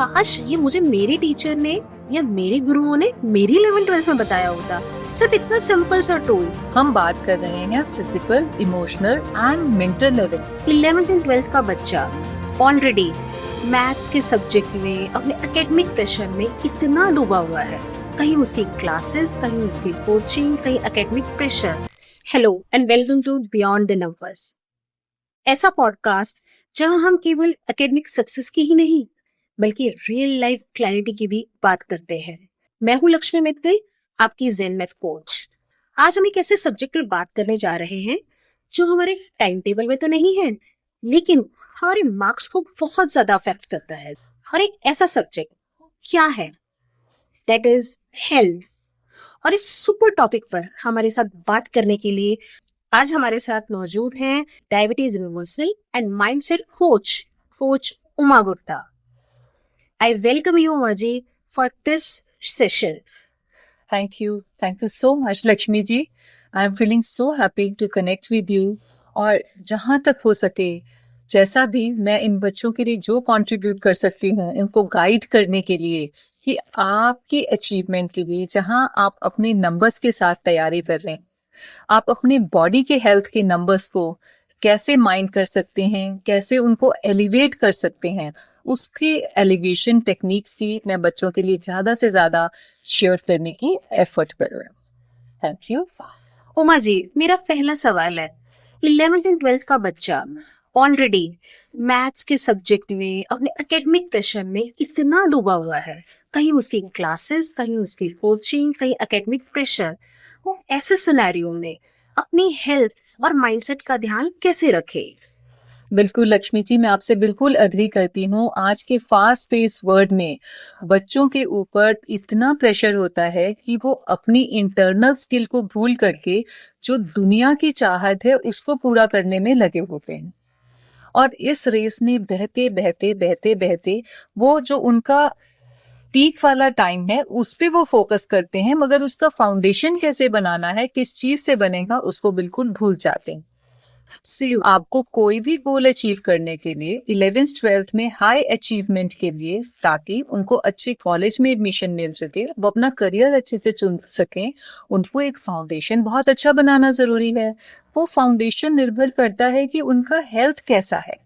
काश ये मुझे मेरे टीचर ने या मेरे गुरुओं ने मेरी 11th-12th में बताया होता। सिर्फ इतना सिंपल सा टूल। हम बात कर रहे हैं physical, emotional and mental level. 11th and 12th का बच्चा ऑलरेडी मैथ्स के सब्जेक्ट में अपने एकेडमिक प्रेशर में इतना डूबा हुआ है, कहीं उसकी क्लासेस, कहीं उसकी कोचिंग, कहीं academic pressure. Hello and welcome to beyond the numbers, ऐसा पॉडकास्ट जहां हम केवल एकेडमिक सक्सेस की ही नहीं बल्कि रियल लाइफ क्लैरिटी की भी बात करते हैं। मैं हूं लक्ष्मी मित्तल, आपकी ज़ेन मैथ कोच। आज हम एक ऐसे सब्जेक्ट पर बात करने जा रहे हैं जो हमारे टाइम टेबल में तो नहीं है, लेकिन हमारे मार्क्स को बहुत ज्यादा अफेक्ट करता है। और एक ऐसा सब्जेक्ट क्या है, दैट इज हेल्थ। और इस सुपर टॉपिक पर हमारे साथ बात करने के लिए आज हमारे साथ मौजूद हैं diabetes universal and mindset coach Uma Gupta. I welcome you, Umaji, for this session. Thank you so much, Lakshmi ji. I am feeling so happy to connect with you. और जहाँ तक हो सके, जैसा भी मैं इन बच्चों के लिए जो कंट्रीब्यूट कर सकती हूँ, इनको गाइड करने के लिए कि आपकी अचीवमेंट के लिए, जहाँ आप अपने नंबर्स के साथ तैयारी कर रहे हैं, आप अपने बॉडी के हेल्थ के नंबर्स को कैसे माइंड कर सकते हैं, कैसे उनको एलिवेट कर सकते हैं, उसकी एलिवेशन टेक्निक्स की मैं बच्चों के लिए ज़्यादा से ज़्यादा शेयर करने की एफर्ट कर रहा हूँ। Thank you. उमा जी, मेरा पहला सवाल है, 11th एंड 12th का बच्चा ऑलरेडी मैथ्स के सब्जेक्ट में अपने एकेडमिक प्रेशर में इतना डूबा हुआ है, कहीं उसकी क्लासेस, कहीं उसकी कोचिंग, कहीं एकेडमिक प्रेशर। वो ऐसे सिनेरियो में अपनी हेल्थ और माइंडसेट का ध्यान कैसे रखे? बिल्कुल लक्ष्मी जी, मैं आपसे बिल्कुल अग्री करती हूँ। आज के फास्ट पेस वर्ल्ड में बच्चों के ऊपर इतना प्रेशर होता है कि वो अपनी इंटरनल स्किल को भूल करके जो दुनिया की चाहत है उसको पूरा करने में लगे होते हैं। और इस रेस में बहते बहते बहते बहते वो जो उनका पीक वाला टाइम है उस पे वो फोकस करते हैं, मगर उसका फाउंडेशन कैसे बनाना है, किस चीज से बनेगा, उसको बिल्कुल भूल जाते हैं। आपको कोई भी गोल अचीव करने के लिए 11th-12th में हाई अचीवमेंट के लिए, ताकि उनको अच्छे कॉलेज में एडमिशन मिल सके, वो अपना करियर अच्छे से चुन सकें, उनको एक फाउंडेशन बहुत अच्छा बनाना जरूरी है। वो फाउंडेशन निर्भर करता है कि उनका हेल्थ कैसा है,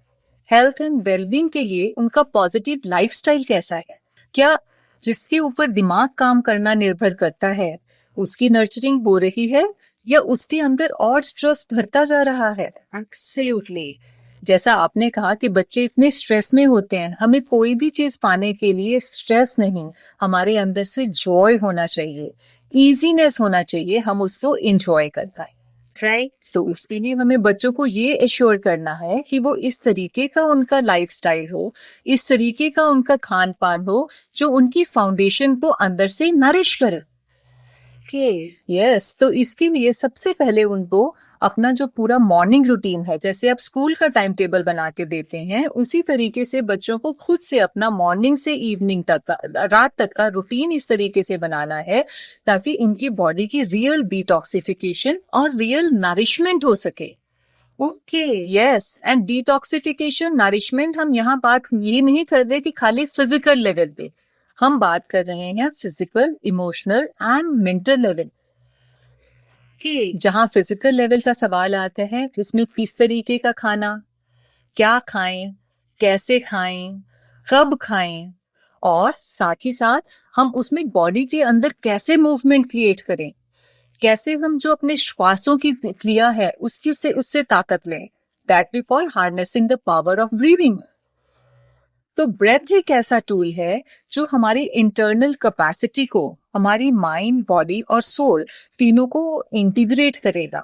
हेल्थ एंड वेलबींग के लिए उनका पॉजिटिव लाइफस्टाइल कैसा है, क्या जिसके ऊपर दिमाग काम करना निर्भर करता है उसकी नर्चरिंग हो रही है या उसके अंदर और स्ट्रेस भरता जा रहा है। एब्सोल्युटली। जैसा आपने कहा कि बच्चे इतने स्ट्रेस में होते हैं, हमें कोई भी चीज पाने के लिए स्ट्रेस नहीं, हमारे अंदर से जॉय होना चाहिए, इजीनेस होना चाहिए, हम उसको एंजॉय कर पाए। राइट। तो उसके लिए हमें बच्चों को ये एश्योर करना है कि वो इस तरीके का उनका लाइफस्टाइल हो, इस तरीके का उनका खान पान हो जो उनकी फाउंडेशन को अंदर से नरिश करे। यस, तो इसके लिए सबसे पहले उनको अपना जो पूरा मॉर्निंग रूटीन है, जैसे आप स्कूल का टाइम टेबल बना के देते हैं, उसी तरीके से बच्चों को खुद से अपना मॉर्निंग से इवनिंग तक का, रात तक का रूटीन इस तरीके से बनाना है ताकि उनकी बॉडी की रियल डिटॉक्सिफिकेशन और रियल नरिशमेंट हो सके। Okay. Yes, and detoxification, nourishment, हम यहाँ बात ये नहीं कर रहे कि खाली फिजिकल लेवल पे, हम बात कर रहे हैं physical, emotional and mental level. जहां फिजिकल लेवल का सवाल आता है उसमें किस तरीके का खाना, क्या खाएं, कैसे खाएं, कब खाएं, और साथ ही साथ हम उसमें बॉडी के अंदर कैसे मूवमेंट क्रिएट करें, कैसे हम जो अपने श्वासों की क्रिया है उससे ताकत लें। That we call harnessing the power of breathing. तो ब्रेथ एक ऐसा टूल है जो हमारी इंटरनल कैपेसिटी को, हमारी माइंड, बॉडी और सोल तीनों को इंटीग्रेट करेगा।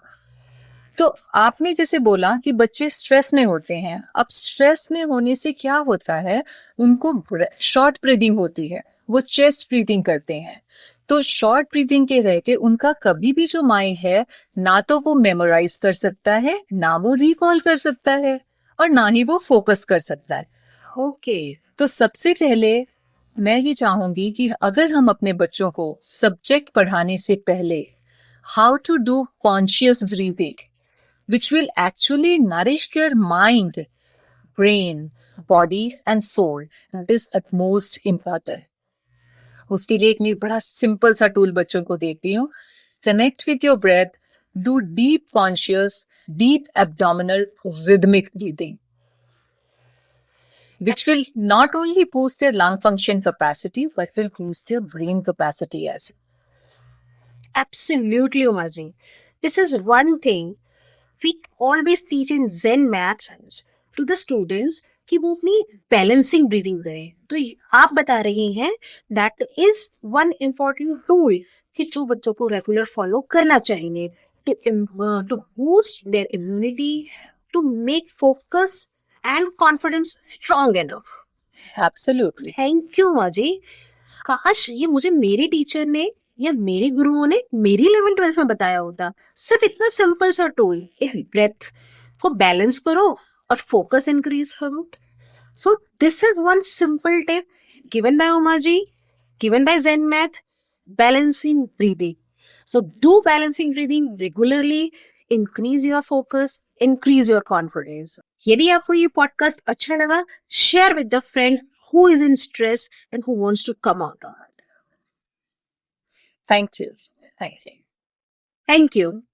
तो आपने जैसे बोला कि बच्चे स्ट्रेस में होते हैं, अब स्ट्रेस में होने से क्या होता है, उनको शॉर्ट ब्रीदिंग होती है, वो चेस्ट ब्रीदिंग करते हैं। तो शॉर्ट ब्रीदिंग के रहते उनका कभी भी जो माइंड है ना तो वो मेमोराइज कर सकता है, ना वो रिकॉल कर सकता है, और ना ही वो फोकस कर सकता है। ओके। तो सबसे पहले मैं ये चाहूंगी कि अगर हम अपने बच्चों को सब्जेक्ट पढ़ाने से पहले how to do conscious breathing which will actually nourish their mind, brain, body and soul, that is utmost important. उसके लिए एक मैं बड़ा सिंपल सा टूल बच्चों को देती हूँ। Connect with your breath, do deep conscious, deep abdominal rhythmic breathing, which will not only boost their lung function capacity but will boost their brain capacity as well. Absolutely, Umaji. This is one thing we always teach in Zen maths to the students कि वो अपनी balancing breathing करें। तो आप बता रही हैं that is one important tool कि जो बच्चों को रेगुलर फॉलो करना चाहिए to boost their immunity, to make focus and confidence strong enough. Absolutely. Thank you माजी। काश ये मुझे मेरे टीचर ने या मेरे गुरुओं ने मेरी 11th-12th में बताया होता। सिर्फ इतना सिंपल सा टूल, एक ब्रेथ को बैलेंस करो और फोकस इंक्रीज करो। So this is one simple tip given by Uma ji, given by zen math, balancing breathing. So do balancing breathing regularly, increase your focus, increase your confidence. यदि आपको ये podcast अच्छा लगा, share with the friend who is in stress and who wants to come out of it. Thank you. Thank you. Thank you.